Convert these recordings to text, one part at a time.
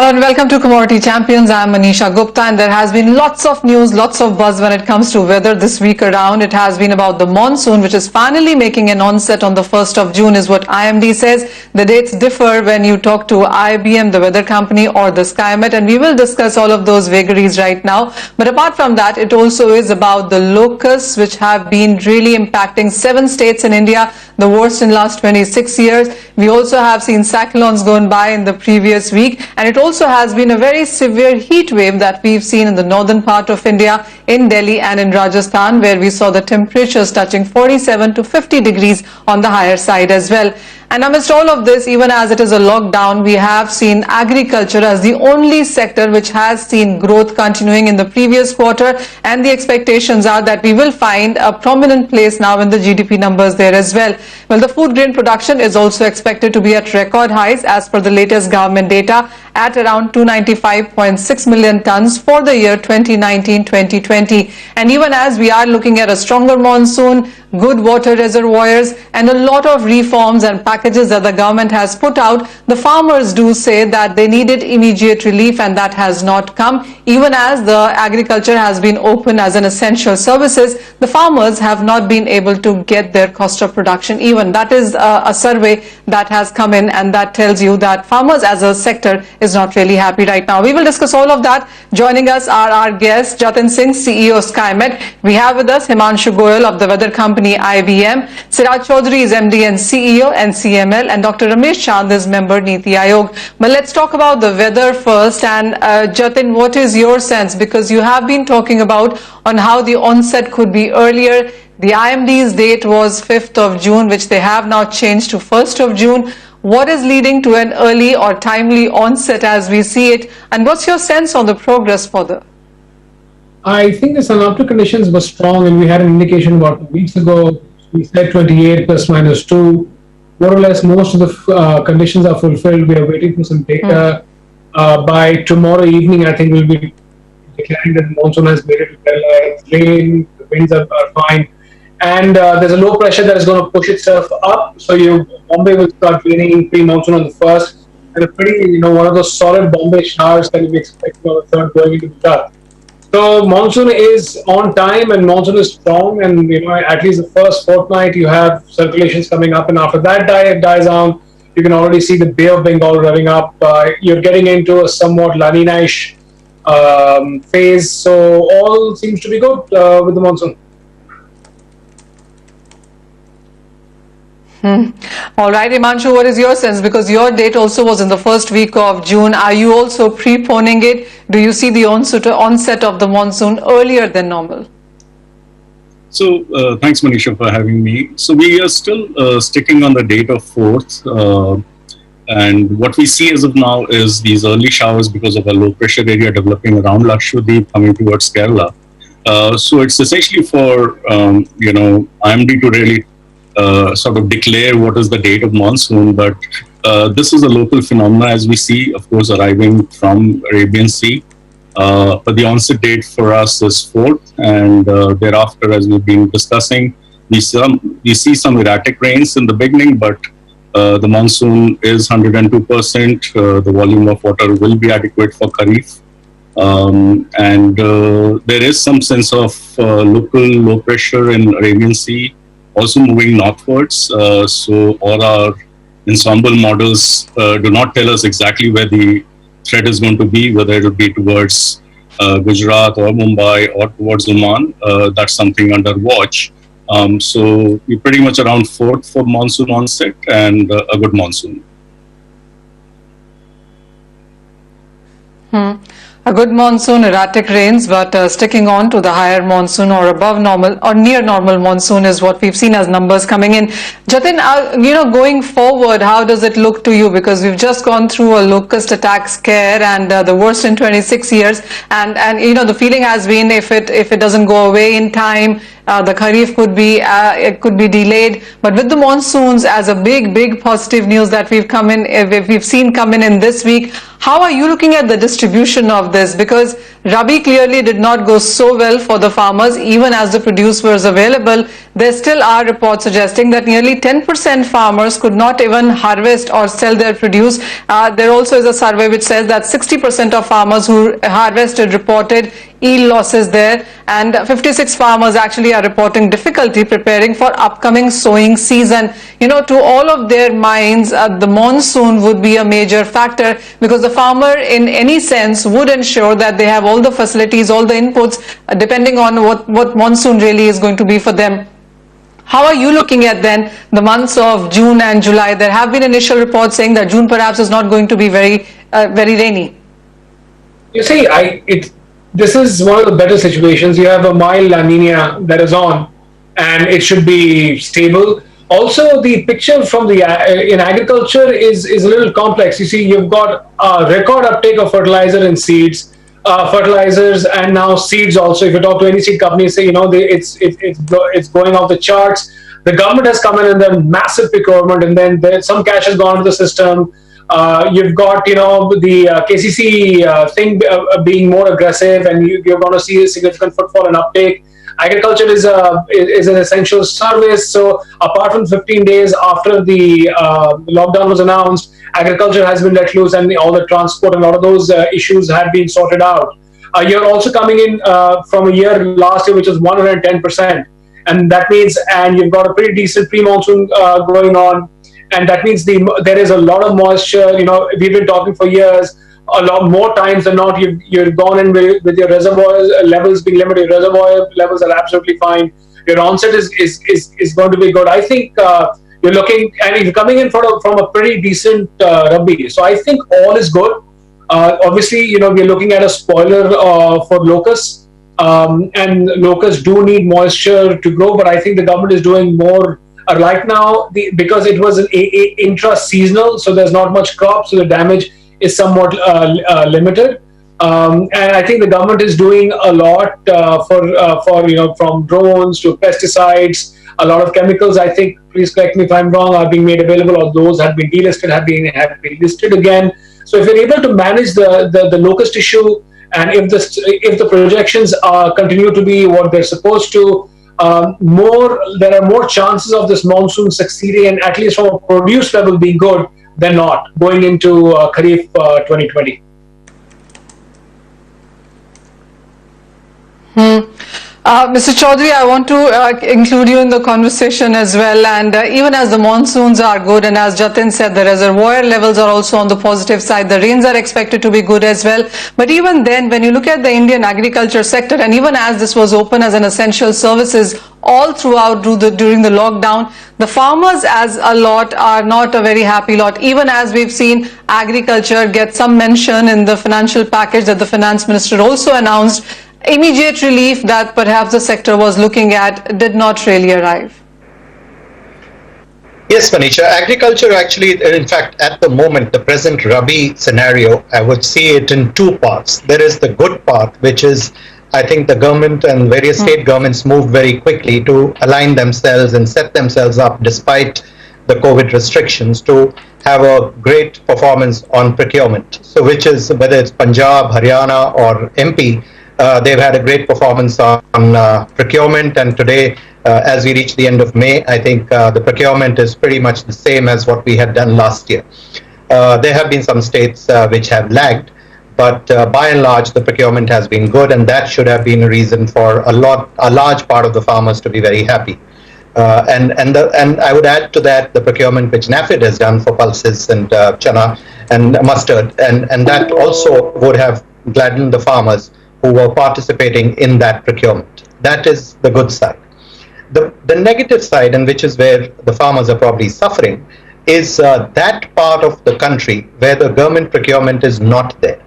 Hello and welcome to Commodity Champions. I'm Manisha Gupta, and there has been lots of news, lots of buzz when it comes to weather this week around. It has been about the monsoon, which is finally making an onset on the 1st of June is what IMD says. The dates differ when you talk to IBM, the weather company, or the SkyMet, and we will discuss all of those vagaries right now. But apart from that, it also is about the locusts, which have been really impacting 7 states in India, the worst in last 26 years. We also have seen cyclones going by in the previous week, and it also has been a very severe heat wave that we've seen in the northern part of India, in Delhi and in Rajasthan, where we saw the temperatures touching 47 to 50 degrees on the higher side as well. And amidst all of this, even as it is a lockdown, we have seen agriculture as the only sector which has seen growth continuing in the previous quarter, and the expectations are that we will find a prominent place now in the GDP numbers there as well. Well, the food grain production is also expected to be at record highs as per the latest government data, at around 295.6 million tons for the year 2019-2020. And even as we are looking at a stronger monsoon, good water reservoirs, and a lot of reforms and packages that the government has put out, the farmers do say that they needed immediate relief, and that has not come. Even as the agriculture has been open as an essential services, the farmers have not been able to get their cost of production even. That is a survey that has come in, and that tells you that farmers as a sector is not really happy right now. We will discuss all of that. Joining us are our guests, Jatin Singh, CEO SkyMet. We have with us Himanshu Goyal of the weather company IBM. Siraj Chaudhary is MD and CEO NCML, and Dr. Ramesh Chand is member Niti Aayog. But let's talk about the weather first. And Jatin, what is your sense? Because you have been talking about on how the onset could be earlier. The IMD's date was 5th of June, which they have now changed to 1st of June. What is leading to an early or timely onset as we see it? And what's your sense on the progress further? I think the synoptic conditions were strong, and we had an indication about 2 weeks ago. We said 28 plus minus 2. More or less, most of the conditions are fulfilled. We are waiting for some data. By tomorrow evening, I think we'll be declaring that the monsoon has made it to rain, the winds are fine. And there's a low pressure that is going to push itself up. So Bombay will start raining pre-monsoon on the 1st. And a pretty, one of those solid Bombay showers that we expect on the 3rd going into the 4th. So monsoon is on time and monsoon is strong, and at least the first fortnight you have circulations coming up, and after that dies down, you can already see the Bay of Bengal revving up. You're getting into a somewhat La Nina-ish phase, so all seems to be good with the monsoon. All right, Himanshu, what is your sense? Because your date also was in the first week of June. Are you also preponing it? Do you see the onset of the monsoon earlier than normal? So thanks, Manisha, for having me. So we are still sticking on the date of 4th. And what we see as of now is these early showers because of a low pressure area developing around Lakshadweep coming towards Kerala. So it's essentially for, IMD to really sort of declare what is the date of monsoon, but this is a local phenomenon as we see, of course, arriving from Arabian Sea. But the onset date for us is 4th, and thereafter, as we've been discussing, we see some erratic rains in the beginning, but the monsoon is 102%. The volume of water will be adequate for Kharif. And there is some sense of local low pressure in Arabian Sea also moving northwards. So all our ensemble models do not tell us exactly where the threat is going to be, whether it will be towards Gujarat or Mumbai or towards Oman. That's something under watch. So we're pretty much around 4th for monsoon onset and a good monsoon. A good monsoon, erratic rains, but sticking on to the higher monsoon or above normal or near normal monsoon is what we've seen as numbers coming in. Jatin, going forward, how does it look to you? Because we've just gone through a locust attack scare and the worst in 26 years. And the feeling has been if it doesn't go away in time, the Kharif could be delayed. But with the monsoons as a big positive news that we've seen come in this week, how are you looking at the distribution of this? Because Rabi clearly did not go so well for the farmers, even as the produce was available. There still are reports suggesting that nearly 10% farmers could not even harvest or sell their produce. There also is a survey which says that 60% of farmers who harvested reported yield losses there, and 56 farmers actually are reporting difficulty preparing for upcoming sowing season. To all of their minds, the monsoon would be a major factor, because the farmer in any sense would ensure that they have all the facilities, all the inputs, depending on what monsoon really is going to be for them. How are you looking at then the months of June and July? There have been initial reports saying that June perhaps is not going to be very rainy. You see, this is one of the better situations. You have a mild La Nina that is on, and it should be stable. Also, the picture from the in agriculture is a little complex. You see, you've got a record uptake of fertilizer and seeds, fertilizers, and now seeds also. If you talk to any seed company, say it's going off the charts. The government has come in and done massive procurement, and then some cash has gone into the system. You've got the KCC thing being more aggressive, and you're going to see a significant footfall and uptake. Agriculture is an essential service. So apart from 15 days after the lockdown was announced, agriculture has been let loose, and all the transport and a lot of those issues have been sorted out. You're also coming in from a year last year, which was 110%, and that means, and you've got a pretty decent pre-monsoon going on. And that means there is a lot of moisture. We've been talking for years. A lot more times than not, you've gone in with your reservoir levels being limited. Your reservoir levels are absolutely fine. Your onset is going to be good. I think you're looking, and you're coming in from a pretty decent Rabi. So I think all is good. Obviously, we're looking at a spoiler for locusts, and locusts do need moisture to grow. But I think the government is doing more. Right now, because it was an intra-seasonal, so there's not much crop, so the damage is somewhat limited. And I think the government is doing a lot for from drones to pesticides, a lot of chemicals. I think, please correct me if I'm wrong, are being made available, or those have been delisted, have been listed again. So if you're able to manage the locust issue, and if the projections continue to be what they're supposed to. There are more chances of this monsoon succeeding, and at least from a produce level being good than not going into Kharif 2020. Mr. Chaudhary, I want to include you in the conversation as well. And even as the monsoons are good, and as Jatin said, the reservoir levels are also on the positive side. The rains are expected to be good as well. But even then, when you look at the Indian agriculture sector, and even as this was open as an essential services all throughout during the lockdown, the farmers as a lot are not a very happy lot. Even as we've seen agriculture get some mention in the financial package that the finance minister also announced, immediate relief that perhaps the sector was looking at did not really arrive. Yes, Manisha, agriculture actually, in fact, at the moment, the present Rabi scenario, I would see it in two parts. There is the good part, which is, I think the government and various state governments moved very quickly to align themselves and set themselves up despite the COVID restrictions to have a great performance on procurement. So which is, whether it's Punjab, Haryana or MP, they've had a great performance on procurement, and today, as we reach the end of May, I think the procurement is pretty much the same as what we had done last year. There have been some states which have lagged, but by and large, the procurement has been good, and that should have been a reason for a large part of the farmers to be very happy. And I would add to that the procurement which NAFED has done for pulses and chana and mustard, and that also would have gladdened the farmers who were participating in that procurement. That is the good side. The negative side, and which is where the farmers are probably suffering, is that part of the country where the government procurement is not there.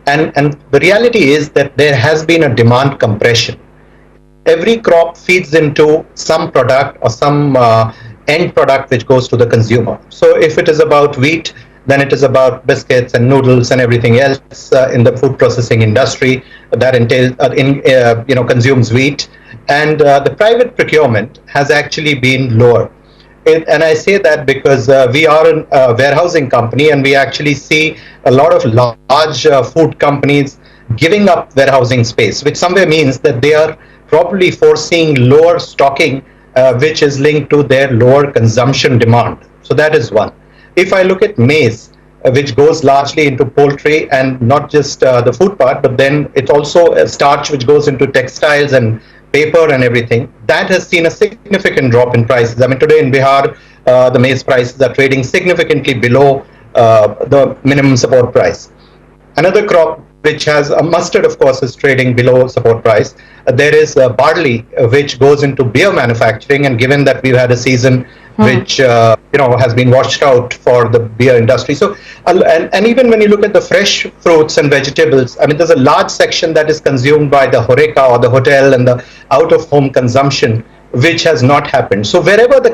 And the reality is that there has been a demand compression. Every crop feeds into some product or some end product which goes to the consumer. So if it is about wheat, then it is about biscuits and noodles and everything else in the food processing industry that entails consumes wheat. And the private procurement has actually been lower. And I say that because we are a warehousing company, and we actually see a lot of large food companies giving up warehousing space, which somewhere means that they are probably foreseeing lower stocking, which is linked to their lower consumption demand. So that is one. If I look at maize, which goes largely into poultry and not just the food part, but then it's also a starch which goes into textiles and paper and everything. That has seen a significant drop in prices. I mean, today in Bihar, the maize prices are trading significantly below the minimum support price. Another crop which has mustard, of course, is trading below support price. There is barley, which goes into beer manufacturing, and given that we've had a season which has been washed out for the beer industry. So, and even when you look at the fresh fruits and vegetables, I mean, there's a large section that is consumed by the horeca or the hotel and the out-of-home consumption, which has not happened. So wherever the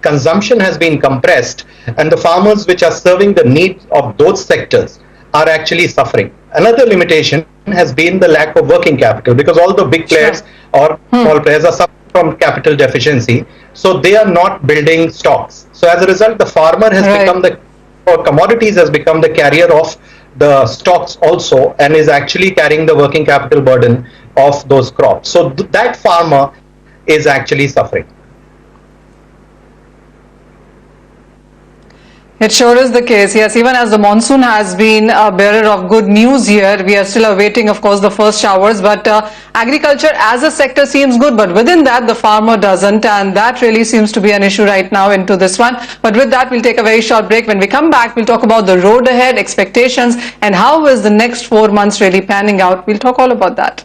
consumption has been compressed, and the farmers which are serving the needs of those sectors are actually suffering. Another limitation has been the lack of working capital, because all the big players or small players are suffering from capital deficiency, so they are not building stocks. So as a result, the farmer has become or commodities has become the carrier of the stocks also, and is actually carrying the working capital burden of those crops. So that farmer is actually suffering. It sure is the case, yes. Even as the monsoon has been a bearer of good news here, we are still awaiting, of course, the first showers. But agriculture as a sector seems good, but within that, the farmer doesn't. And that really seems to be an issue right now into this one. But with that, we'll take a very short break. When we come back, we'll talk about the road ahead, expectations, and how is the next 4 months really panning out. We'll talk all about that.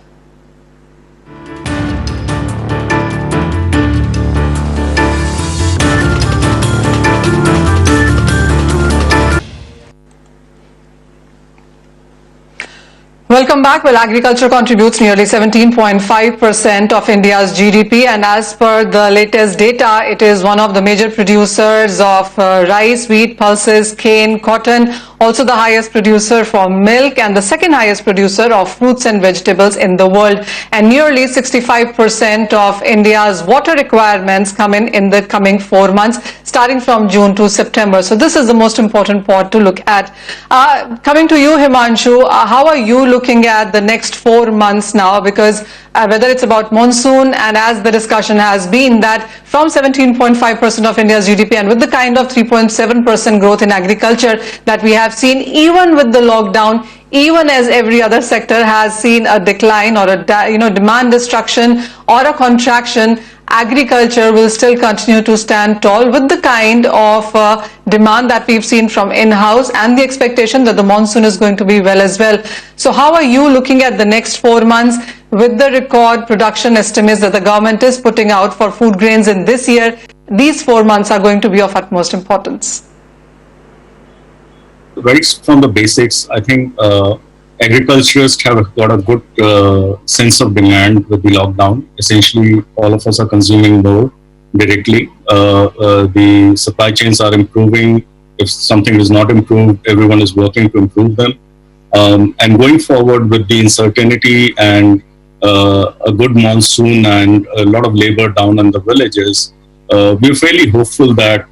Welcome back. Well, agriculture contributes nearly 17.5% of India's GDP, and as per the latest data, it is one of the major producers of rice, wheat, pulses, cane, cotton, also the highest producer for milk, and the second highest producer of fruits and vegetables in the world. And nearly 65% of India's water requirements come in the coming 4 months, starting from June to September. So this is the most important part to look at. Coming to you, Himanshu, how are you looking at the next 4 months now? Because whether it's about monsoon, and as the discussion has been that from 17.5% of India's GDP, and with the kind of 3.7% growth in agriculture that we have seen, even with the lockdown, even as every other sector has seen a decline or a demand destruction or a contraction, agriculture will still continue to stand tall with the kind of demand that we've seen from in-house and the expectation that the monsoon is going to be well as well. So how are you looking at the next 4 months with the record production estimates that the government is putting out for food grains in this year? These 4 months are going to be of utmost importance. Right from the basics, I think agriculturists have got a good sense of demand with the lockdown. Essentially, all of us are consuming more directly. The supply chains are improving. If something is not improved, everyone is working to improve them. And going forward with the uncertainty and a good monsoon and a lot of labor down in the villages, we're fairly hopeful that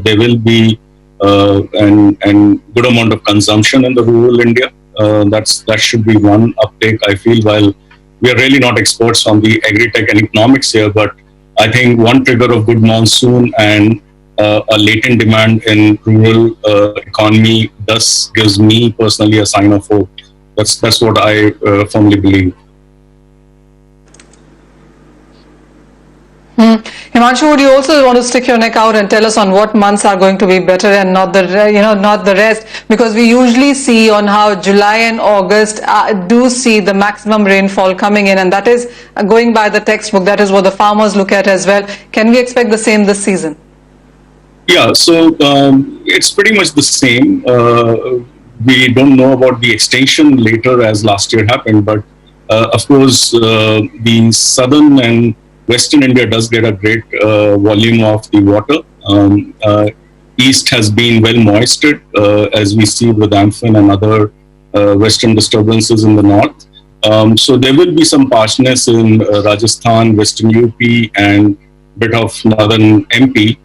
there will be and good amount of consumption in the rural India. That should be one uptake, I feel. While we are really not experts on the agri-tech and economics here, but I think one trigger of good monsoon and a latent demand in rural economy gives me personally a sign of hope. That's what I firmly believe. Himanshu, would you also want to stick your neck out and tell us on what months are going to be better and not the rest? Because we usually see on how July and August do see the maximum rainfall coming in, and that is going by the textbook. That is what the farmers look at as well. Can we expect the same this season? Yeah, so it's pretty much the same. We don't know about the extension later as last year happened, but of course the southern and Western India does get a great volume of the water. East has been well moisted, as we see with Amphan and other western disturbances in the north. So there will be some parchness in Rajasthan, Western UP, and bit of northern MP.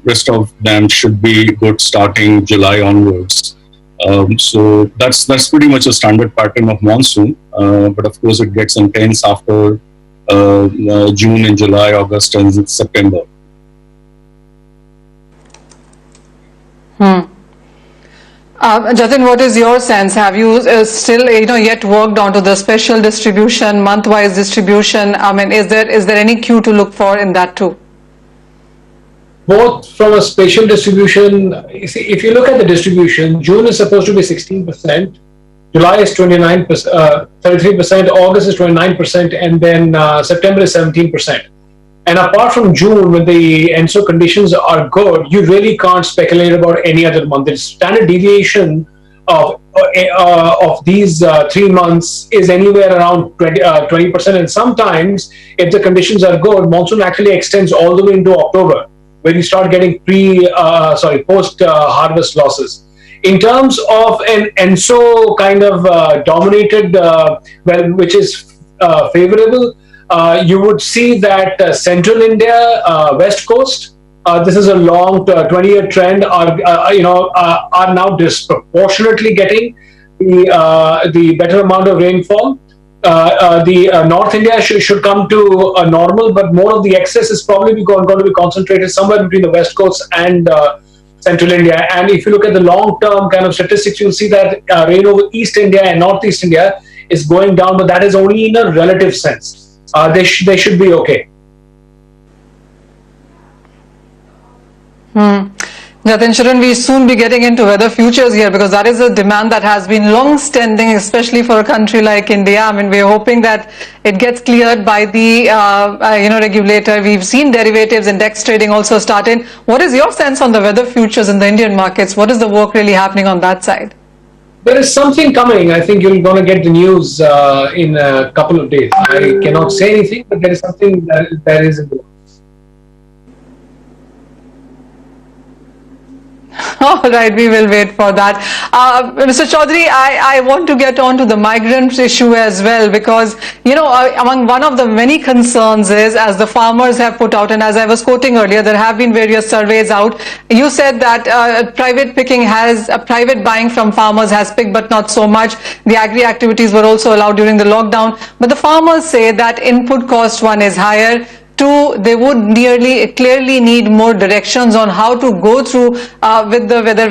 Rest of them should be good starting July onwards. So that's pretty much a standard pattern of monsoon. But of course, it gets intense after June and July, August, and September. Jatin, what is your sense? Have you still, yet worked onto the special distribution, month-wise distribution? I mean, is there any cue to look for in that too? Both from a spatial distribution, you see, if you look at the distribution, June is supposed to be 16%, July is 29%, 33%, August is 29%, and then September is 17%. And apart from June, when the ENSO conditions are good, you really can't speculate about any other month. The standard deviation of these 3 months is anywhere around 20%. And sometimes, if the conditions are good, monsoon actually extends all the way into October, when you start getting post-harvest losses. In terms of an ENSO kind of dominated, which is favorable, you would see that Central India, West Coast, this is a long 20-year trend, are now disproportionately getting the better amount of rainfall. The North India should come to a normal, but more of the excess is probably going to be concentrated somewhere between the West Coast and Central India. And if you look at the long-term kind of statistics, you'll see that rain over East India and Northeast India is going down, but that is only in a relative sense. They should be okay. Jatin, shouldn't we soon be getting into weather futures here, because that is a demand that has been long-standing, especially for a country like India. I mean, we're hoping that it gets cleared by the regulator. We've seen derivatives index trading also started. What is your sense on the weather futures in the Indian markets? What is the work really happening on that side? There is something coming. I think you're going to get the news in a couple of days. I cannot say anything, but there is something that is in the works. All right, we will wait for that. Mr. Chaudhary, I want to get on to the migrant issue as well, because, among one of the many concerns is, as the farmers have put out, and as I was quoting earlier, there have been various surveys out. You said that private buying from farmers has picked, but not so much. The agri activities were also allowed during the lockdown. But the farmers say that input cost, one, is higher. Two, they would clearly need more directions on how to go through with the weather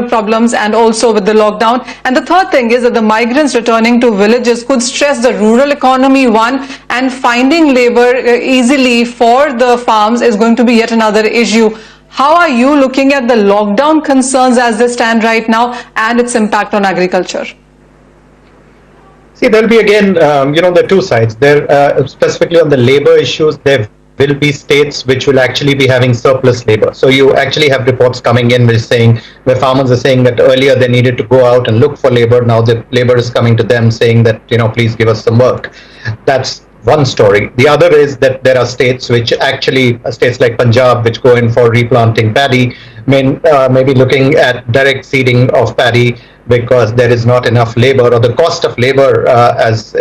problems, and also with the lockdown. And the third thing is that the migrants returning to villages could stress the rural economy, one, and finding labor easily for the farms is going to be yet another issue. How are you looking at the lockdown concerns as they stand right now and its impact on agriculture? See, there'll be again, the two sides. There, specifically on the labor issues, there will be states which will actually be having surplus labor. So you actually have reports coming in where farmers are saying that earlier they needed to go out and look for labor. Now the labor is coming to them saying that, please give us some work. That's one story. The other is that there are states states like Punjab, which go in for replanting paddy, maybe looking at direct seeding of paddy, because there is not enough labor, or the cost of labor, as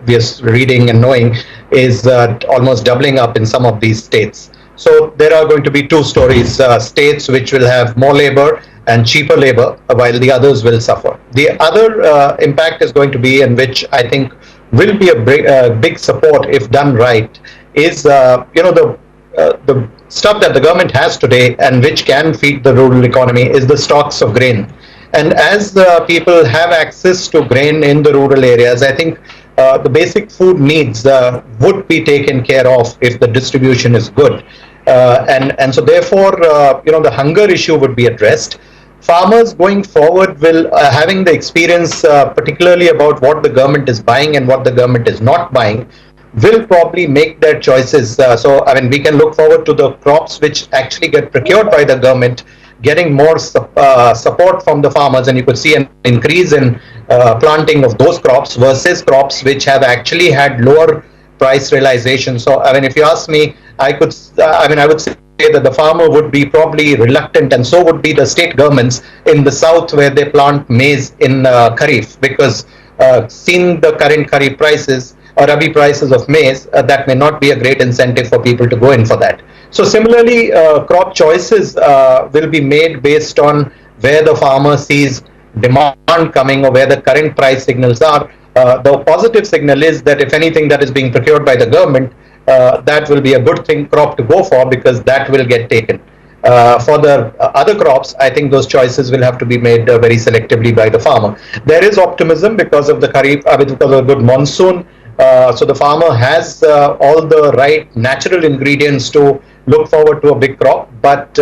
we are reading and knowing, is almost doubling up in some of these states. So there are going to be two stories, states which will have more labor and cheaper labor, while the others will suffer. The other impact is going to be, and which I think will be a big support if done right, is the stuff that the government has today and which can feed the rural economy is the stocks of grain. And as the people have access to grain in the rural areas, I think the basic food needs would be taken care of if the distribution is good. And so therefore, the hunger issue would be addressed. Farmers going forward will, having the experience, particularly about what the government is buying and what the government is not buying, will probably make their choices. We can look forward to the crops which actually get procured by the government getting more support from the farmers, and you could see an increase in planting of those crops versus crops which have actually had lower price realization. So, if you ask me, I would say that the farmer would be probably reluctant, and so would be the state governments in the south where they plant maize in Kharif, because seeing the current Kharif prices or Rabi prices of maize, that may not be a great incentive for people to go in for that. So similarly, crop choices will be made based on where the farmer sees demand coming or where the current price signals are. The positive signal is that if anything that is being procured by the government, that will be a good crop to go for, because that will get taken. For the other crops, I think those choices will have to be made very selectively by the farmer. There is optimism because of the Kharif, because of a good monsoon. So the farmer has all the right natural ingredients to look forward to a big crop. But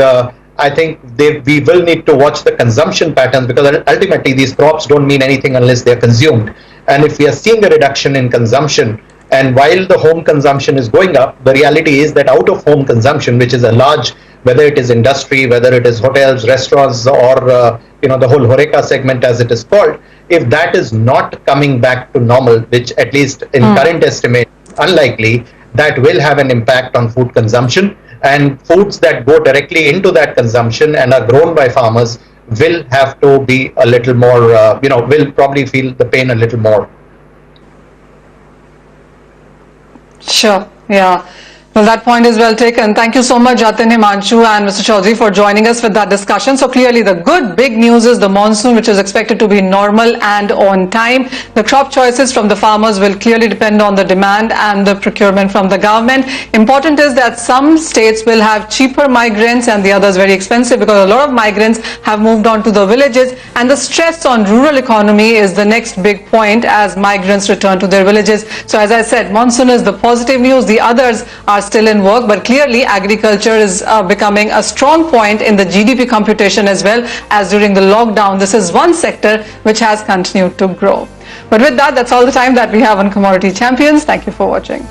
I think we will need to watch the consumption patterns, because ultimately these crops don't mean anything unless they're consumed. And if we are seeing a reduction in consumption, and while the home consumption is going up, the reality is that out of home consumption, which is a large, whether it is industry, whether it is hotels, restaurants, or the whole Horeca segment as it is called, if that is not coming back to normal, which at least in current estimate unlikely, that will have an impact on food consumption. And foods that go directly into that consumption and are grown by farmers will have to be a little more, will probably feel the pain a little more. Sure, yeah. Well, that point is well taken. Thank you so much, Jatin, Himanshu and Mr. Chaudhary for joining us with that discussion. So clearly the good big news is the monsoon, which is expected to be normal and on time. The crop choices from the farmers will clearly depend on the demand and the procurement from the government. Important is that some states will have cheaper migrants and the others very expensive, because a lot of migrants have moved on to the villages, and the stress on rural economy is the next big point as migrants return to their villages. So as I said, monsoon is the positive news. The others are still in work, but clearly agriculture is becoming a strong point in the GDP computation as well as during the lockdown. This is one sector which has continued to grow. But with that, that's all the time that we have on Commodity Champions. Thank you for watching.